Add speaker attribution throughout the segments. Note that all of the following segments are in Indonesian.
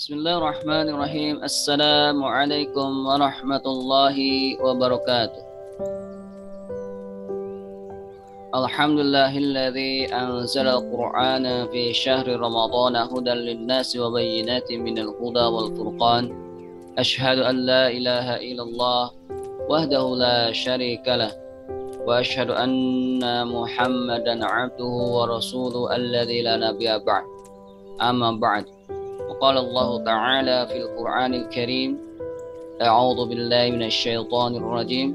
Speaker 1: Bismillahirrahmanirrahim. Assalamualaikum warahmatullahi wabarakatuh. Alhamdulillahilladzi anzala al-Qur'ana fi syahri Ramadhan hudan lin-nasi wa bayyinatin minal huda wal furqan. Asyhadu an la ilaha illallah wahdahu la syarika lah wa asyhadu anna Muhammadan 'abduhu wa rasuluhu alladzi la nabiyya ba'd. Amma ba'd. وقال الله تعالى في القرآن الكريم أعوذ بالله من الشيطان الرجيم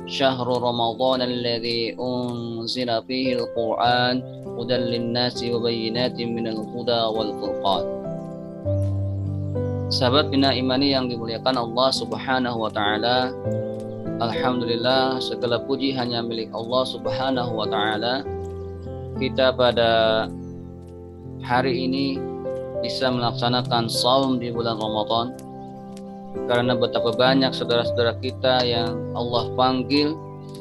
Speaker 1: شهر رمضان الذي أنزل فيه القرآن هدى للناس وبينات من الهدى والفرقان. Sahabat Bina Imani yang dimuliakan Allah Subhanahu wa taala, alhamdulillah segala puji hanya milik Allah Subhanahu wa taala. Kita pada hari ini bisa melaksanakan saum di bulan Ramadan karena betapa banyak saudara-saudara kita yang Allah panggil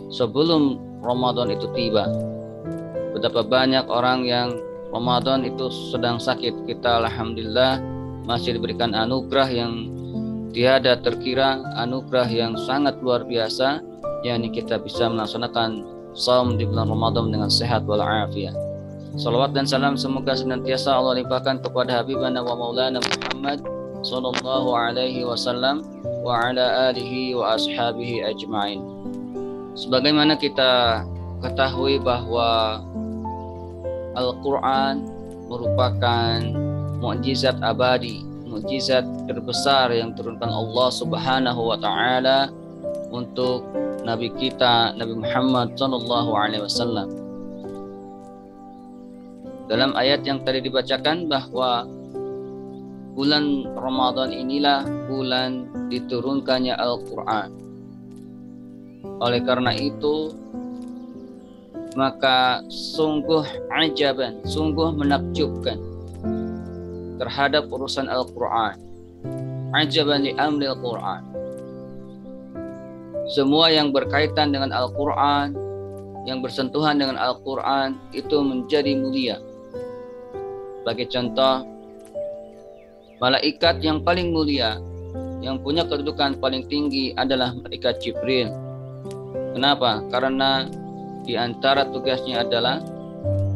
Speaker 1: sebelum Ramadan itu tiba. Betapa banyak orang yang Ramadan itu sedang sakit, kita alhamdulillah masih diberikan anugerah yang tiada terkira, anugerah yang sangat luar biasa, yakni kita bisa melaksanakan saum di bulan Ramadan dengan sehat walafiat. Salawat dan salam semoga senantiasa Allah limpahkan kepada Habibana wa Maulana Muhammad sallallahu alaihi wasallam wa ala alihi wa ashabihi ajma'in. Sebagaimana kita ketahui bahwa Al-Quran merupakan mukjizat abadi, mukjizat terbesar yang diturunkan Allah Subhanahu wa taala untuk Nabi kita Nabi Muhammad sallallahu alaihi wasallam. Dalam ayat yang tadi dibacakan bahwa bulan Ramadan inilah bulan diturunkannya Al-Quran. Oleh karena itu maka sungguh ajaban, sungguh menakjubkan terhadap urusan Al-Quran. Ajaban li amri Al-Quran. Semua yang berkaitan dengan Al-Quran, yang bersentuhan dengan Al-Quran itu menjadi mulia. Sebagai contoh, malaikat yang paling mulia, yang punya kedudukan paling tinggi adalah malaikat Jibril. Kenapa? Karena di antara tugasnya adalah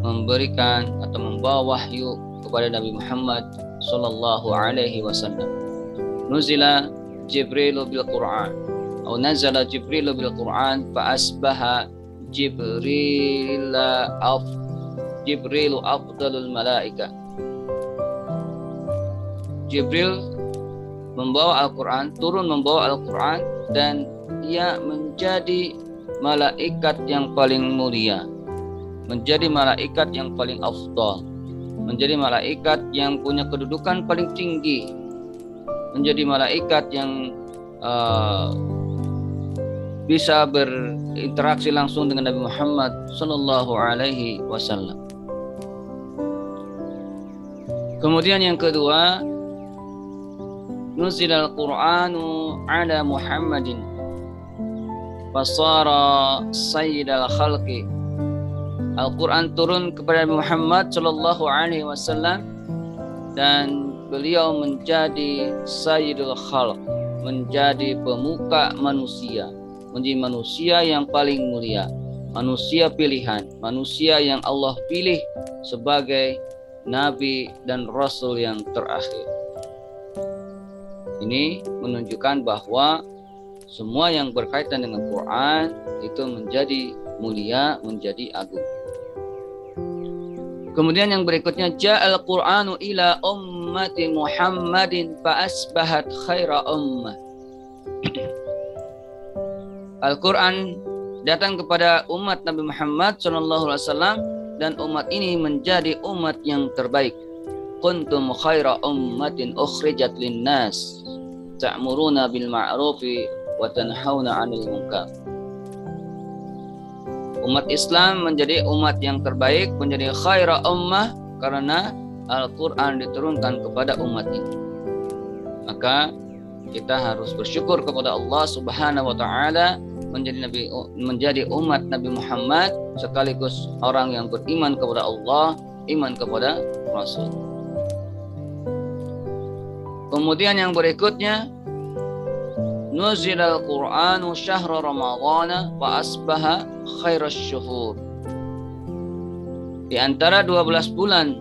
Speaker 1: memberikan atau membawa wahyu kepada Nabi Muhammad sallallahu alaihi wasallam. Nuzila Jibrilu bil Qur'an atau nazala Jibrilu bil Qur'an fa asbaha Jibrilu afdalul malaika. Jibril membawa Al-Quran, turun membawa Al-Quran, dan ia menjadi malaikat yang paling mulia, menjadi malaikat yang paling afdal, menjadi malaikat yang punya kedudukan paling tinggi, menjadi malaikat yang bisa berinteraksi langsung dengan Nabi Muhammad sallallahu alaihi wasallam. Kemudian yang kedua, nuzila al-Qur'anu ala Muhammadin fasara sayyidal khalqi. Al-Quran turun kepada Nabi Muhammad sallallahu alaihi wasallam dan beliau menjadi sayyidul khalq, menjadi pemuka manusia, menjadi manusia yang paling mulia, manusia pilihan, manusia yang Allah pilih sebagai nabi dan rasul yang terakhir. Ini menunjukkan bahwa semua yang berkaitan dengan Quran itu menjadi mulia, menjadi agung. Kemudian yang berikutnya, ja'al Qur'anu ila ummati Muhammadin fa asbahat khaira ummah. Al-Quran datang kepada umat Nabi Muhammad SAW dan umat ini menjadi umat yang terbaik. Kuntum khaira ummatin ukhrijat linnas ta'muruna bil ma'rufi wa tanhauna 'anil munkar. Umat Islam menjadi umat yang terbaik, menjadi khaira ummah karena Al-Quran diturunkan kepada umat ini. Maka kita harus bersyukur kepada Allah Subhanahu wa taala menjadi umat Nabi Muhammad sekaligus orang yang beriman kepada Allah, iman kepada Rasul. Kemudian yang berikutnya, nuzilal Qur'anu syahra Ramadhana wa asbaha khairas syuhur. Di antara 12 bulan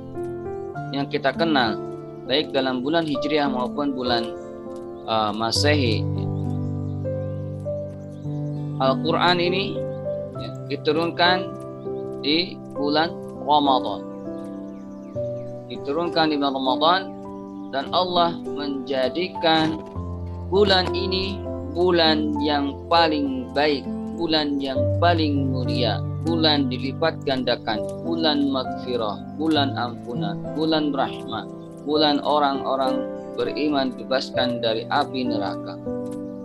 Speaker 1: yang kita kenal, baik dalam bulan Hijriah maupun bulan Masehi, Al-Quran ini diturunkan di bulan Ramadan. Diturunkan di bulan Ramadan, dan Allah menjadikan bulan ini bulan yang paling baik, bulan yang paling mulia, bulan dilipat gandakan, bulan magfirah, bulan ampunan, bulan rahmat, bulan orang-orang beriman bebaskan dari api neraka,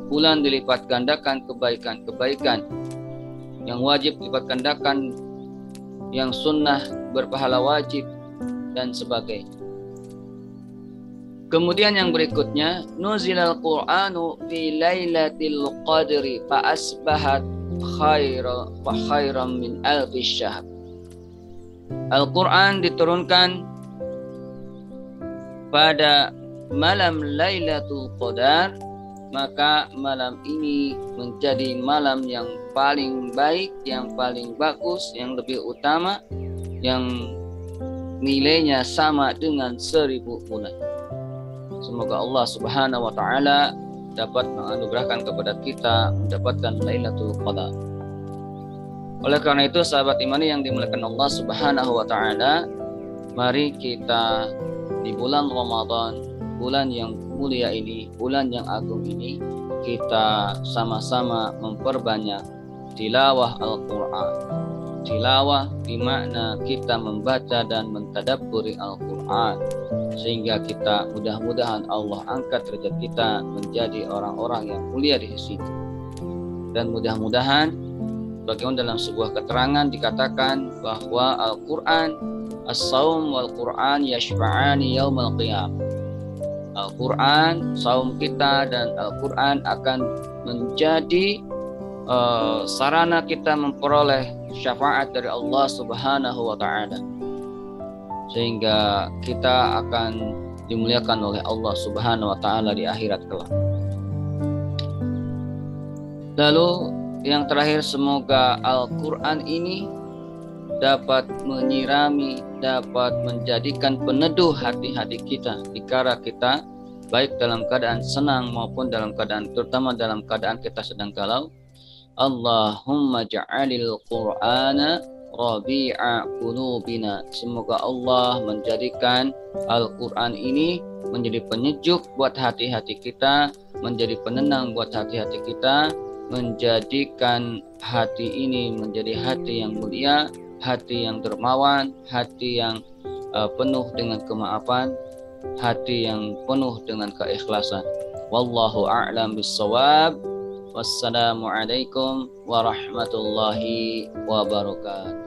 Speaker 1: bulan dilipat gandakan kebaikan-kebaikan yang wajib dilipat gandakan, yang sunnah berpahala wajib, dan sebagainya. Kemudian yang berikutnya, nuzilal Qur'anu fi lailatul qadri fa asbahat khairan min alfi syahr. Al-Quran diturunkan pada malam Lailatul Qadar, maka malam ini menjadi malam yang paling baik, yang paling bagus, yang lebih utama, yang nilainya sama dengan 1000 bulan. Semoga Allah Subhanahu wa Ta'ala dapat menganugerahkan kepada kita mendapatkan Lailatul Qadar. Oleh karena itu, sahabat imani yang dimuliakan Allah Subhanahu wa Ta'ala, mari kita di bulan Ramadan, bulan yang mulia ini, bulan yang agung ini, kita sama-sama memperbanyak tilawah Al-Quran. Tilawah di makna kita membaca dan mentadabburi Al-Quran, sehingga kita mudah-mudahan Allah angkat derajat kita menjadi orang-orang yang mulia di sisi. Dan mudah-mudahan, bagaimana dalam sebuah keterangan dikatakan bahwa Al-Quran, as-saum wal Quran yashfa'ani yaumal qiyamah. Al-Quran, saum kita dan Al-Quran akan menjadi sarana kita memperoleh syafaat dari Allah Subhanahu wa Ta'ala, sehingga kita akan dimuliakan oleh Allah Subhanahu wa Ta'ala di akhirat kelak. Lalu yang terakhir, semoga Al-Quran ini dapat menyirami, dapat menjadikan peneduh hati-hati kita dikala kita baik dalam keadaan senang maupun dalam keadaan, terutama dalam keadaan kita sedang galau. Allahumma ja'alil Qur'ana rabi'a qulubina. Semoga Allah menjadikan Al-Quran ini menjadi penyejuk buat hati-hati kita, menjadi penenang buat hati-hati kita, menjadikan hati ini menjadi hati yang mulia, hati yang dermawan, hati yang penuh dengan kemaafan, hati yang penuh dengan keikhlasan. Wallahu a'lam bissawab. Wassalamualaikum warahmatullahi wabarakatuh.